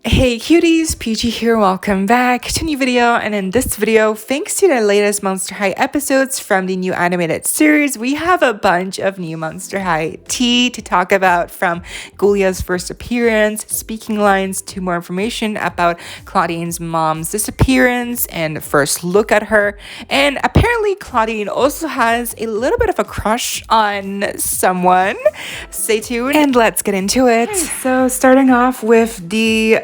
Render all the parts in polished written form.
Hey cuties, PeachY here, welcome back to a new video. And in this video, thanks to the latest Monster High episodes from the new animated series, we have a bunch of new Monster High tea to talk about, from Ghoulia's first appearance, speaking lines, to more information about Clawdeen's mom's disappearance and first look at her. And apparently Clawdeen also has a little bit of a crush on someone. Stay tuned and let's get into it. So starting off with the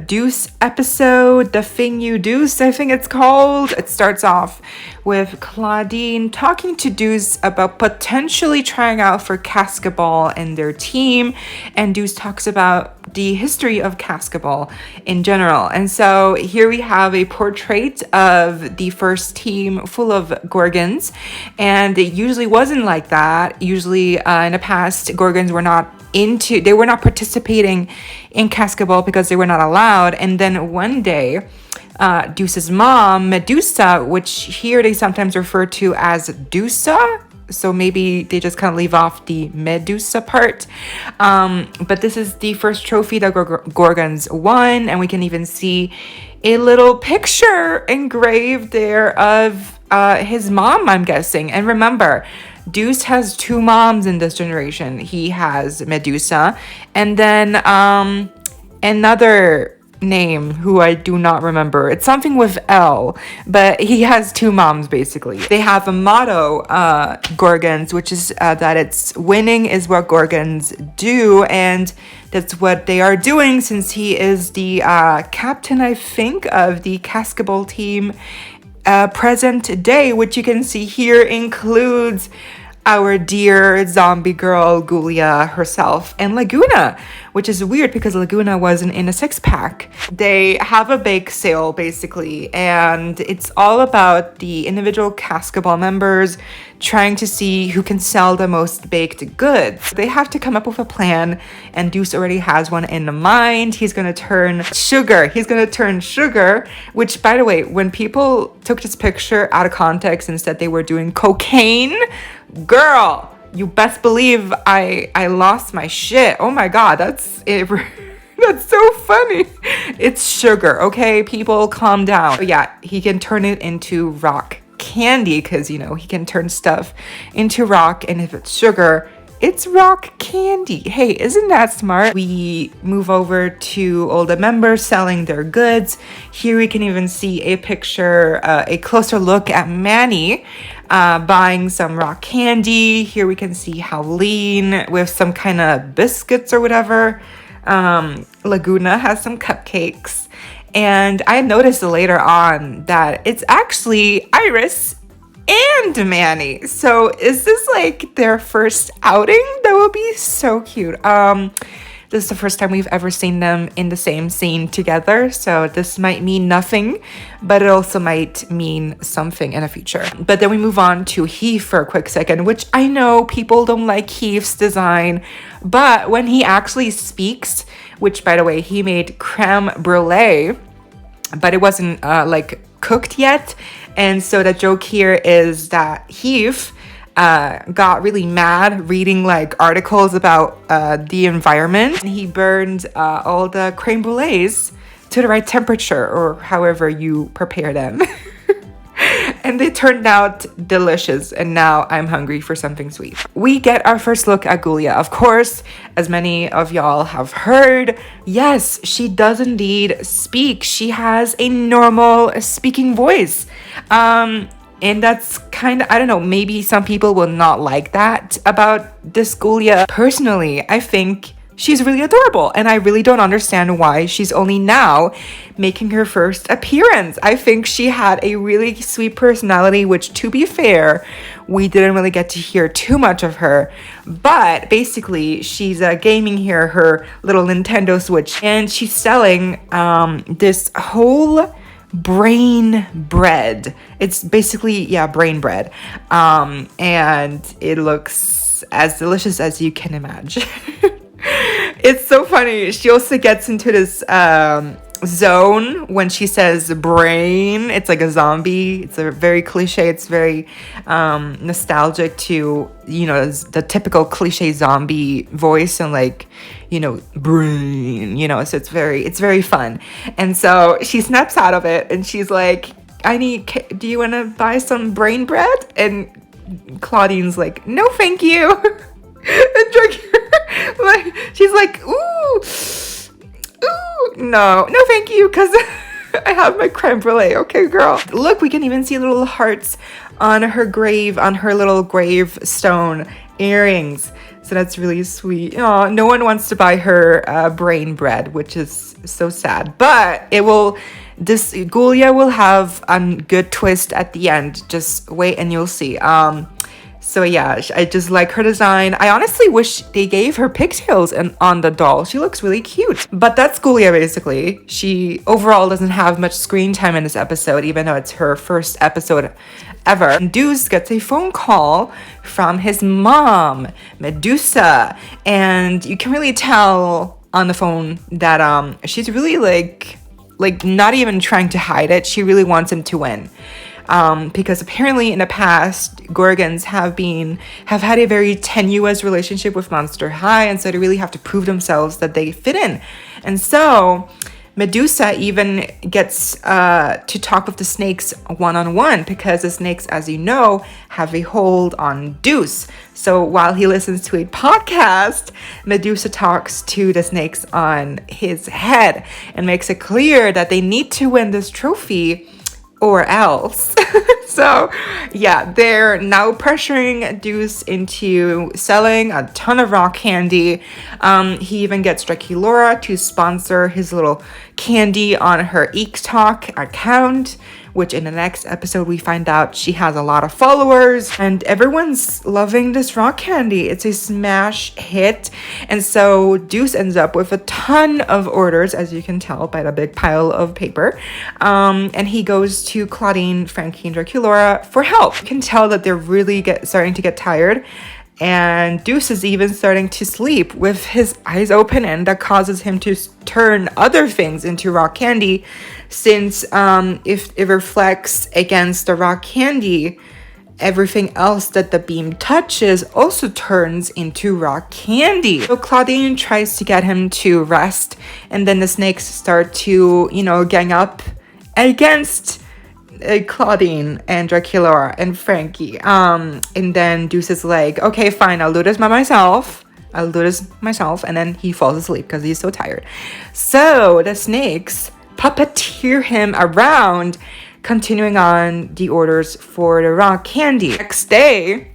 Deuce episode, The Thing You Deuce, I think it's called. It starts off with Clawdeen talking to Deuce about potentially trying out for Casketball and their team, and Deuce talks about the history of Casketball in general. And so here we have a portrait of the first team full of Gorgons, and it usually wasn't like that. Usually in the past, Gorgons were not participating in Casketball because they were not allowed. And then one day, Deuce's mom, Medusa, which here they sometimes refer to as Deusa, so maybe they just kind of leave off the Medusa part, but this is the first trophy that Gorgons won, and we can even see a little picture engraved there of his mom, I'm guessing. And remember, Deuce has two moms in this generation. He has Medusa, and then another name who I do not remember. It's something with L, but he has two moms basically. They have a motto, Gorgons, which is that it's winning is what Gorgons do, and that's what they are doing since he is the captain, I think, of the Casketball team present day, which you can see here includes our dear zombie girl Ghoulia herself and Laguna, which is weird because Laguna wasn't in a six-pack. They have a bake sale basically, and it's all about the individual Casketball members trying to see who can sell the most baked goods. They have to come up with a plan, and Deuce already has one in mind. He's gonna turn sugar, which, by the way, when people took this picture out of context and said they were doing cocaine, girl, you best believe I lost my shit. Oh my god, that's it. That's so funny. It's sugar, okay? People, calm down. But yeah, he can turn it into rock candy because, you know, he can turn stuff into rock, and if it's sugar, it's rock candy. Hey, isn't that smart? We move over to all the members selling their goods. Here we can even see a picture, a closer look at Manny buying some rock candy. Here we can see Howleen with some kind of biscuits or whatever. Laguna has some cupcakes. And I noticed later on that it's actually Iris and Manny. So is this like their first outing? That would be so cute. This is the first time we've ever seen them in the same scene together, so this might mean nothing, but it also might mean something in the future. But then we move on to Heath for a quick second, which I know people don't like Heath's design, but when he actually speaks, which, by the way, he made creme brulee, but it wasn't like cooked yet. And so the joke here is that Heath got really mad reading like articles about the environment, and he burned all the creme brulees to the right temperature, or however you prepare them. And they turned out delicious, and now I'm hungry for something sweet. We get our first look at Ghoulia. Of course, as many of y'all have heard, yes, she does indeed speak. She has a normal speaking voice. And that's kind of, I don't know, maybe some people will not like that about this Ghoulia. Personally, I think she's really adorable, and I really don't understand why she's only now making her first appearance. I think she had a really sweet personality, which, to be fair, we didn't really get to hear too much of her. But basically, she's gaming here her little Nintendo Switch, and she's selling this whole brain bread. It's basically, yeah, brain bread. And it looks as delicious as you can imagine. It's so funny. She also gets into this zone when she says brain. It's like a zombie. It's a very cliche. It's very nostalgic to, you know, the typical cliche zombie voice, and like, you know, brain, you know, so it's very fun. And so she snaps out of it and she's like, do you want to buy some brain bread? And Clawdeen's like, no thank you. And like, she's like, ooh, no thank you, because I have my creme brulee. Okay, girl. Look, we can even see little hearts on her grave, on her little gravestone earrings. So that's really sweet. Oh, no one wants to buy her brain bread, which is so sad. But this Ghoulia will have a good twist at the end. Just wait and you'll see. So yeah, I just like her design. I honestly wish they gave her pigtails on the doll. She looks really cute. But that's Ghoulia basically. She overall doesn't have much screen time in this episode, even though it's her first episode ever. And Deuce gets a phone call from his mom, Medusa. And you can really tell on the phone that she's really like not even trying to hide it. She really wants him to win. Because apparently in the past, Gorgons have had a very tenuous relationship with Monster High, and so they really have to prove themselves that they fit in. And so Medusa even gets to talk with the snakes one-on-one, because the snakes, as you know, have a hold on Deuce. So while he listens to a podcast, Medusa talks to the snakes on his head and makes it clear that they need to win this trophy or else. So yeah, they're now pressuring Deuce into selling a ton of rock candy. He even gets Draculaura to sponsor his little candy on her EekTalk account, which in the next episode we find out she has a lot of followers, and everyone's loving this rock candy. It's a smash hit. And so Deuce ends up with a ton of orders, as you can tell by the big pile of paper. And he goes to Clawdeen, Frankie, and Draculaura for help. You can tell that they're really starting to get tired. And Deuce is even starting to sleep with his eyes open, and that causes him to turn other things into rock candy, since if it reflects against the rock candy, everything else that the beam touches also turns into rock candy. So Clawdeen tries to get him to rest, and then the snakes start to, you know, gang up against Clawdeen and Draculaura and Frankie. And then Deuce is like, okay, fine, I'll do this by myself. And then he falls asleep because he's so tired. So the snakes puppeteer him around, continuing on the orders for the rock candy. Next day,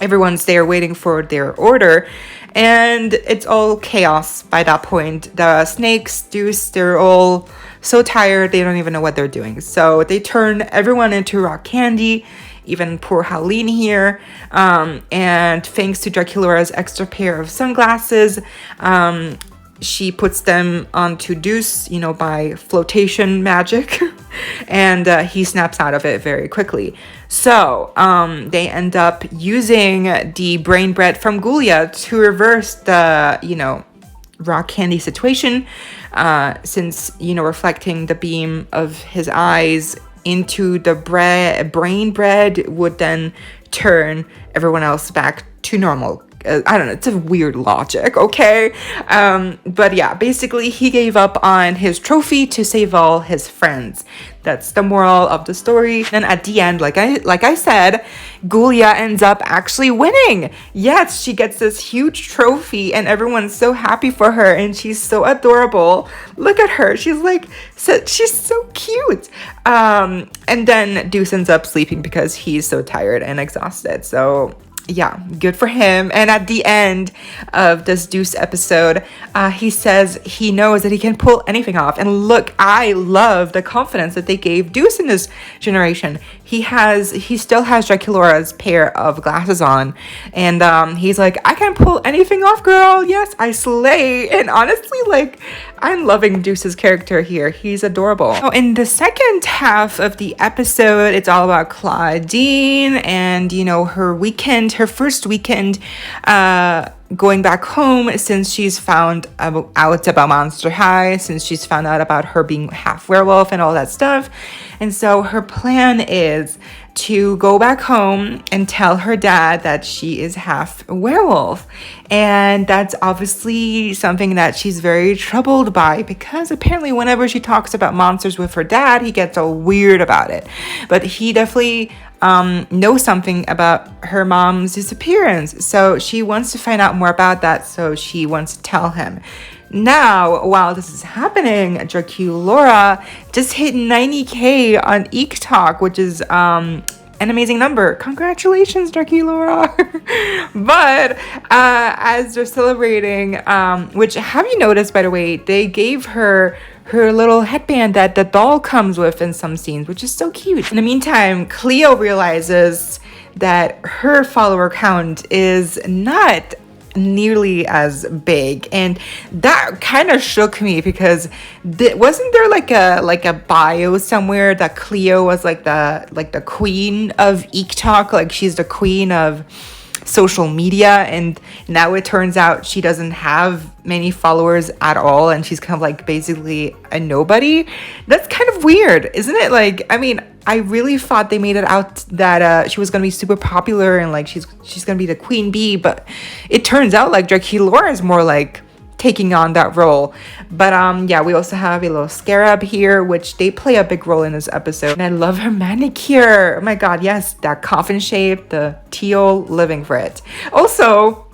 everyone's there waiting for their order, and it's all chaos by that point. The snakes, Deuce, they're all so tired, they don't even know what they're doing. So they turn everyone into rock candy, even poor Helene here. And thanks to Draculaura's extra pair of sunglasses, she puts them onto Deuce, you know, by flotation magic. And he snaps out of it very quickly. So they end up using the brain bread from Ghoulia to reverse the, you know, rock candy situation, since, you know, reflecting the beam of his eyes into the brain bread would then turn everyone else back to normal. I don't know, it's a weird logic, okay? But yeah, basically he gave up on his trophy to save all his friends. That's the moral of the story. And at the end, like I said, Ghoulia ends up actually winning. Yes, she gets this huge trophy and everyone's so happy for her, and she's so adorable. Look at her. She's so cute. And then Deuce ends up sleeping because he's so tired and exhausted. So yeah, good for him. And at the end of this Deuce episode, he says he knows that he can pull anything off. And look, I love the confidence that they gave Deuce in this generation. He still has Draculaura's pair of glasses on, and he's like, I can pull anything off, girl. Yes, I slay. And honestly, like, I'm loving Deuce's character here. He's adorable. So in the second half of the episode, it's all about Clawdeen and, you know, her first weekend going back home since she's found out about Monster High, since she's found out about her being half werewolf and all that stuff. And so her plan is to go back home and tell her dad that she is half werewolf. And that's obviously something that she's very troubled by, because apparently whenever she talks about monsters with her dad, he gets all weird about it. But he definitely knows something about her mom's disappearance. So she wants to find out more about that. So she wants to tell him. Now, while this is happening, Draculaura just hit 90K on EekTok, which is an amazing number. Congratulations, Draculaura. But as they're celebrating, which have you noticed, by the way, they gave her little headband that the doll comes with in some scenes, which is so cute. In the meantime, Cleo realizes that her follower count is not nearly as big, and that kind of shook me, because wasn't there like a bio somewhere that Cleo was like the queen of EekTok, like she's the queen of social media, and now it turns out she doesn't have many followers at all, and she's kind of like basically a nobody. That's kind of weird, isn't it? Like, I mean, I really thought they made it out that she was gonna be super popular and like she's gonna be the queen bee, but it turns out like Draculaura is more like taking on that role. But yeah, we also have a little scarab here, which they play a big role in this episode, and I love her manicure. Oh my god, yes, that coffin shape, the teal, living for it. Also,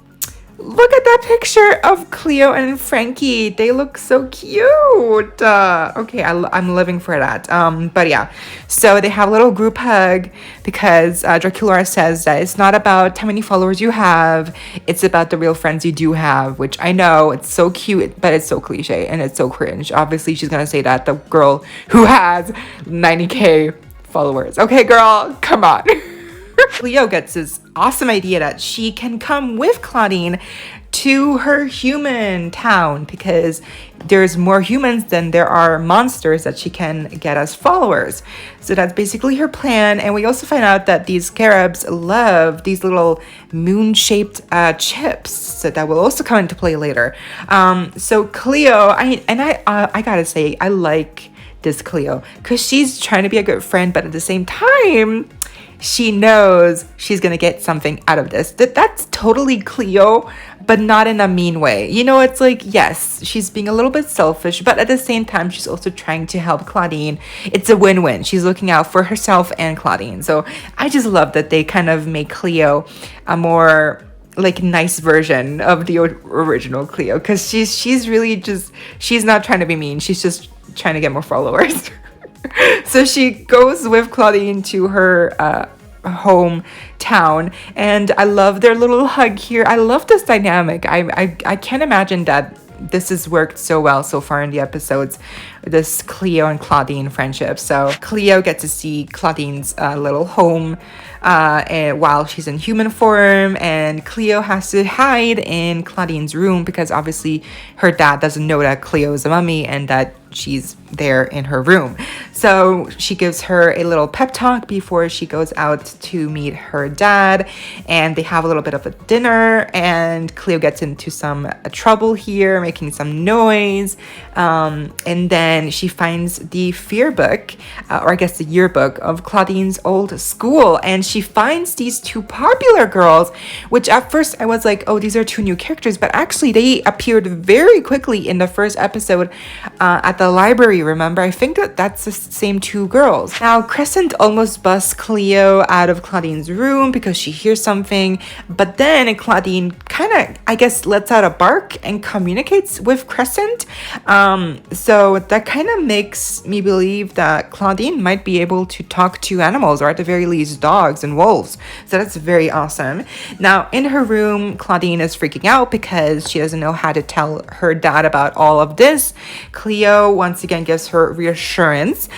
look at that picture of Cleo and Frankie. They look so cute. Okay, I'm living for that. But yeah, so they have a little group hug, because Draculaura says that it's not about how many followers you have, it's about the real friends you do have, which I know, it's so cute, but it's so cliche and it's so cringe. Obviously, she's gonna say that, the girl who has 90K followers. Okay, girl, come on. Cleo gets this awesome idea that she can come with Clawdeen to her human town, because there's more humans than there are monsters that she can get as followers. So that's basically her plan. And we also find out that these scarabs love these little moon-shaped chips, so that will also come into play later. So Cleo, I gotta say, I like this Cleo, because she's trying to be a good friend, but at the same time, she knows she's gonna get something out of this. That's totally Cleo, but not in a mean way. You know, it's like, yes, she's being a little bit selfish, but at the same time, she's also trying to help Clawdeen. It's a win-win. She's looking out for herself and Clawdeen. So I just love that they kind of make Cleo a more like nice version of the original Cleo, because she's really just, she's not trying to be mean. She's just trying to get more followers. So she goes with Clawdeen to her hometown, and I love their little hug here. I love this dynamic. I can't imagine that this has worked so well so far in the episodes, this Cleo and Clawdeen friendship. So Cleo gets to see Clawdeen's little home and while she's in human form, and Cleo has to hide in Clawdeen's room, because obviously her dad doesn't know that Cleo is a mummy and that she's there in her room. So she gives her a little pep talk before she goes out to meet her dad, and they have a little bit of a dinner, and Cleo gets into some trouble here, making some noise, and then she finds the fear book, or I guess the yearbook of Clawdeen's old school, and she finds these two popular girls, which at first I was like, oh, these are two new characters, but actually they appeared very quickly in the first episode at the library, remember? I think that's the same two girls. Now, Crescent almost busts Cleo out of Clawdeen's room because she hears something, but then Clawdeen kind of, I guess, lets out a bark and communicates with Crescent. So that kind of makes me believe that Clawdeen might be able to talk to animals, or at the very least dogs and wolves. So that's very awesome. Now, in her room, Clawdeen is freaking out because she doesn't know how to tell her dad about all of this. Cleo once again gives her reassurance.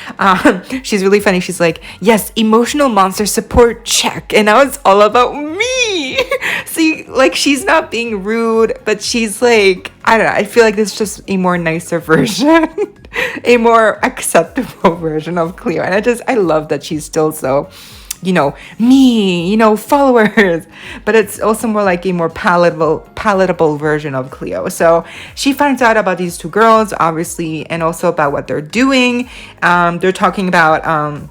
She's really funny. She's like, yes, emotional monster support, check. And now it's all about me. See, like, she's not being rude, but she's like, I don't know, I feel like this is just a more nicer version, a more acceptable version of Cleo. And I love that she's still so me, followers, but it's also more like a more palatable version of Cleo. So she finds out about these two girls, obviously, and also about what they're doing. They're talking about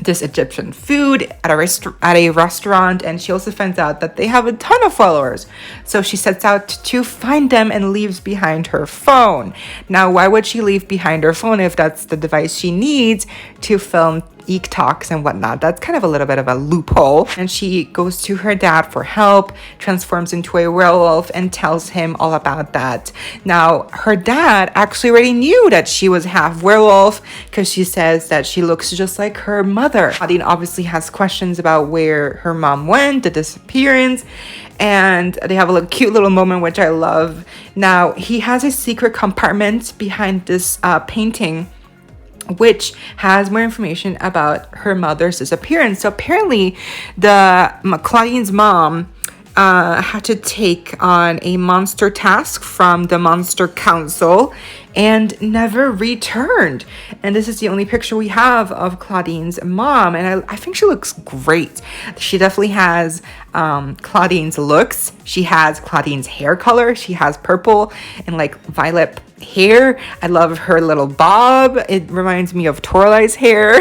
this Egyptian food at a restaurant, and she also finds out that they have a ton of followers. So she sets out to find them and leaves behind her phone. Now, why would she leave behind her phone if that's the device she needs to film Eek Talks and whatnot? That's kind of a little bit of a loophole. And she goes to her dad for help, transforms into a werewolf, and tells him all about that. Now, her dad actually already knew that she was half werewolf because she says that she looks just like her mother. Clawdeen obviously has questions about where her mom went, the disappearance, and they have a cute little moment, which I love. Now, he has a secret compartment behind this painting, which has more information about her mother's disappearance. So apparently Clawdeen's mom had to take on a monster task from the Monster Council and never returned. And this is the only picture we have of Clawdeen's mom, and I think she looks great. She definitely has Clawdeen's looks. She has Clawdeen's hair color. She has purple and like violet hair. I love her little bob. It reminds me of Toralai's hair.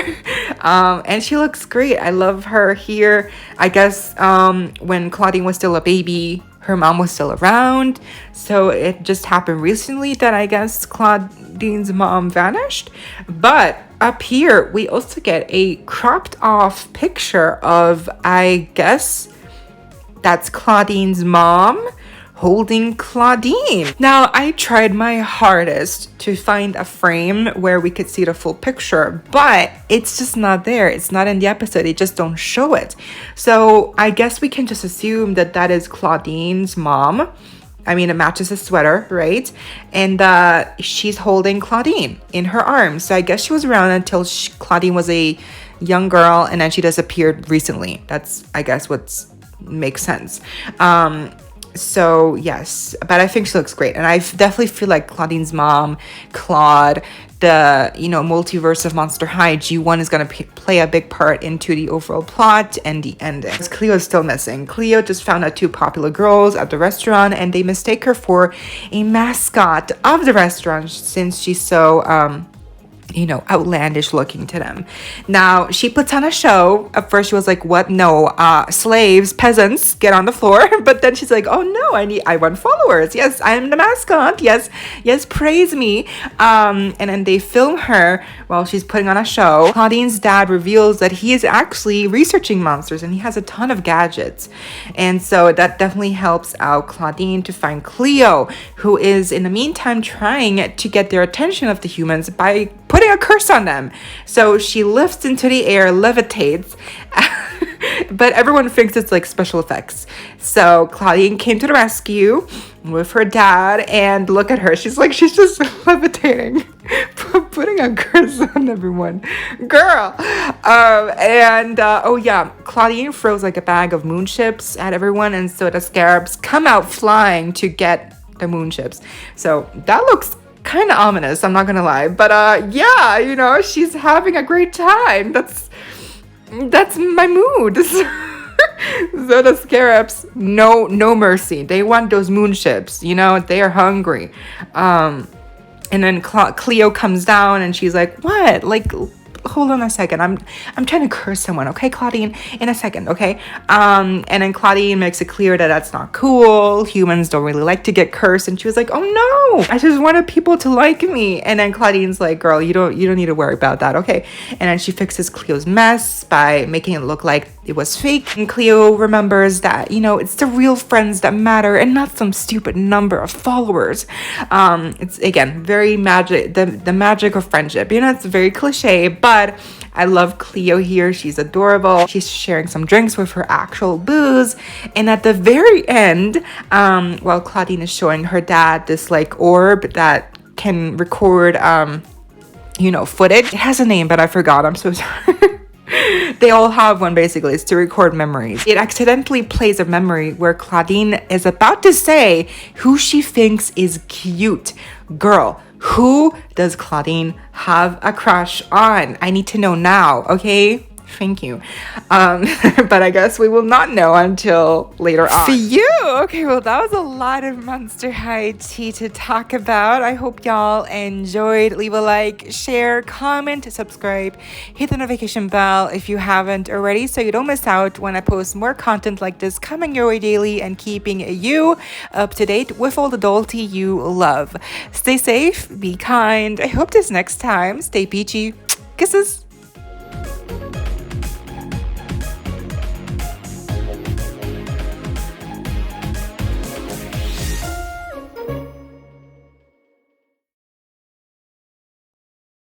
And she looks great. I love her here. I guess when Clawdeen was still a baby, her mom was still around. So it just happened recently that I guess Clawdeen's mom vanished. But up here, we also get a cropped off picture of, I guess that's Clawdeen's mom holding Clawdeen. Now, I tried my hardest to find a frame where we could see the full picture, but it's just not there. It's not in the episode. They just don't show it. So I guess we can just assume that that is Clawdeen's mom. I mean, it matches the sweater, right? And she's holding Clawdeen in her arms. So I guess she was around until Clawdeen was a young girl, and then she disappeared recently. That's, I guess, what makes sense. So yes, but I think she looks great, and I definitely feel like Clawdeen's mom, Claude, the multiverse of Monster High, G1 is going to play a big part into the overall plot and the ending. Cleo is still missing. Cleo just found out two popular girls at the restaurant, and they mistake her for a mascot of the restaurant since she's so outlandish looking to them. Now, she puts on a show. At first she was like, what? No, slaves, peasants, get on the floor. But then she's like, oh no, I want followers. Yes, I'm the mascot. Yes, praise me. And then they film her while she's putting on a show. Clawdeen's dad reveals that he is actually researching monsters, and he has a ton of gadgets. And so that definitely helps out Clawdeen to find Cleo, who is in the meantime trying to get their attention of the humans by putting a curse on them. So she lifts into the air, levitates, but everyone thinks it's like special effects. So Clawdeen came to the rescue with her dad, and look at her. She's just levitating, putting a curse on everyone. Girl. Clawdeen throws like a bag of moon chips at everyone, and so the scarabs come out flying to get the moon chips. So that looks kind of ominous, I'm not gonna lie, but she's having a great time. That's my mood. So the scarabs, no mercy. They want those moon chips, they are hungry. And then Cleo comes down, and she's like, what? Like, hold on a second. I'm trying to curse someone, okay, Clawdeen? In a second, okay? And then Clawdeen makes it clear that that's not cool. Humans don't really like to get cursed. And she was like, oh no, I just wanted people to like me. And then Clawdeen's like, girl, you don't need to worry about that, okay? And then she fixes Cleo's mess by making it look like it was fake. And Cleo remembers that, it's the real friends that matter and not some stupid number of followers. It's, again, very magic, the magic of friendship. It's very cliche, but I love Cleo here. She's adorable. She's sharing some drinks with her actual booze. And at the very end, while Clawdeen is showing her dad this like orb that can record, footage. It has a name, but I forgot. I'm so sorry. They all have one, basically. It's to record memories. It accidentally plays a memory where Clawdeen is about to say who she thinks is cute. Girl, who does Clawdeen have a crush on? I need to know now, okay? Thank you. But I guess we will not know until later on. For you, okay, well, that was a lot of Monster High tea to talk about. I hope y'all enjoyed. Leave a like, share, comment, subscribe, hit the notification bell if you haven't already so you don't miss out when I post more content like this coming your way daily and keeping you up to date with all the doll tea you love. Stay safe, be kind. I hope this next time. Stay peachy. Kisses.